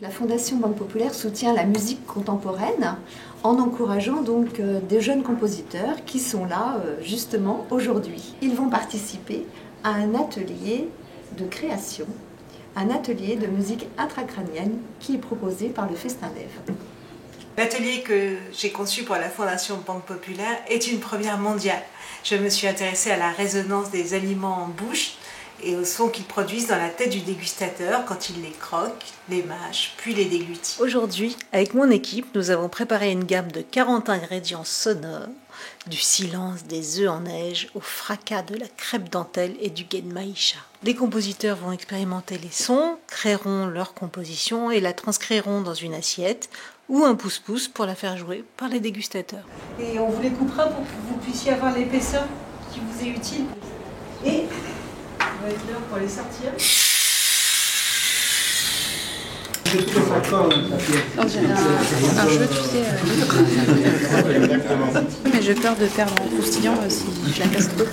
La Fondation Banque Populaire soutient la musique contemporaine en encourageant donc des jeunes compositeurs qui sont là justement aujourd'hui. Ils vont participer à un atelier de création, un atelier de musique intracrânienne qui est proposé par le Festin d'Ève. L'atelier que j'ai conçu pour la Fondation Banque Populaire est une première mondiale. Je me suis intéressée à la résonance des aliments en bouche et au son qu'ils produisent dans la tête du dégustateur quand il les croque, les mâche, puis les déglutit. Aujourd'hui, avec mon équipe, nous avons préparé une gamme de 40 ingrédients sonores, du silence des œufs en neige au fracas de la crêpe dentelle et du genmaisha. Les compositeurs vont expérimenter les sons, créeront leur composition et la transcriront dans une assiette ou un pouce-pouce pour la faire jouer par les dégustateurs. Et on vous les coupera pour que vous puissiez avoir l'épaisseur qui vous est utile. Et on va être là pour les sortir. Donc j'ai un jeu, tu sais, mais j'ai peur de perdre en croustillant si je la casse trop.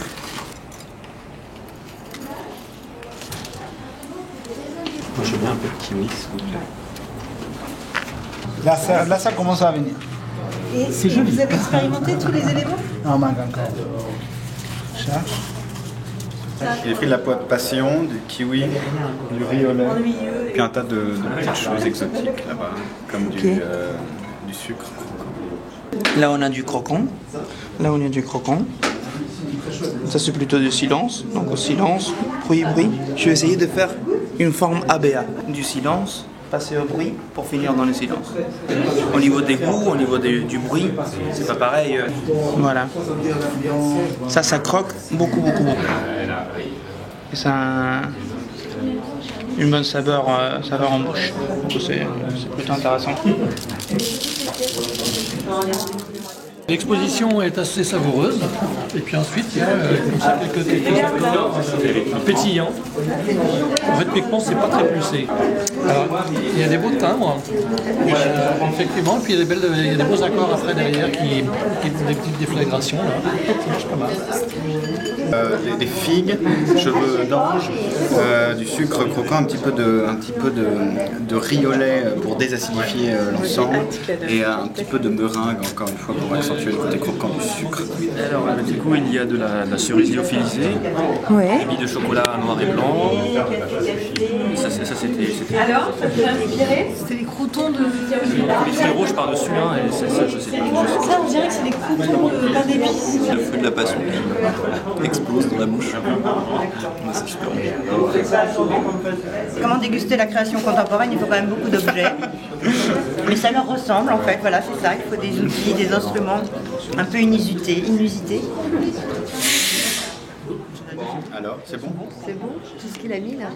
Moi je veux un peu de kiwi, s'il vous plaît. Là, ça commence à venir. Et vous avez expérimenté tous les éléments? Non, manque encore. Cherche. J'ai pris de la poire de passion, du kiwi, du riz au lait, puis un tas de petites choses exotiques là-bas, comme du sucre. Là on a du croquant, là on a du croquant. Ça c'est plutôt du silence, donc au silence, bruit, bruit. Je vais essayer de faire une forme ABA, du silence, passer au bruit pour finir dans le silence. Au niveau des goûts, au niveau du bruit, c'est pas pareil. Voilà. Ça croque beaucoup, beaucoup, beaucoup. Et ça a une bonne saveur en bouche. C'est plutôt intéressant. L'exposition est assez savoureuse, et puis ensuite il y a comme ça quelques pétillants. En fait, piquement, c'est pas très poussé. Alors, il y a des beaux timbres, effectivement, et puis il y a des beaux accords après derrière qui font des petites déflagrations. Là. Ça marche pas mal. Des figues, cheveux d'ange, du sucre croquant, un petit peu de riz au lait pour désacidifier l'ensemble, et un petit peu de meringue, encore une fois, pour accentuer le côté croquant du sucre. Alors, du coup, il y a de la cerise lyophilisée, des billes de chocolat noir et blanc. Ça c'était... Alors, ça vous a inspiré? C'était les croûtons de... Les fruits rouges par-dessus, hein, et ça, je sais pas. Ça, on dirait que c'est les croûtons de pain d'épices. Le fruit de la passion qui explose dans la bouche. C'est super bon. Comment déguster la création contemporaine? Il faut quand même beaucoup d'objets. Mais ça leur ressemble en fait, voilà, c'est ça. Il faut des outils, des instruments un peu inusités. Alors, c'est bon? C'est bon? Tout ce qu'il a mis là.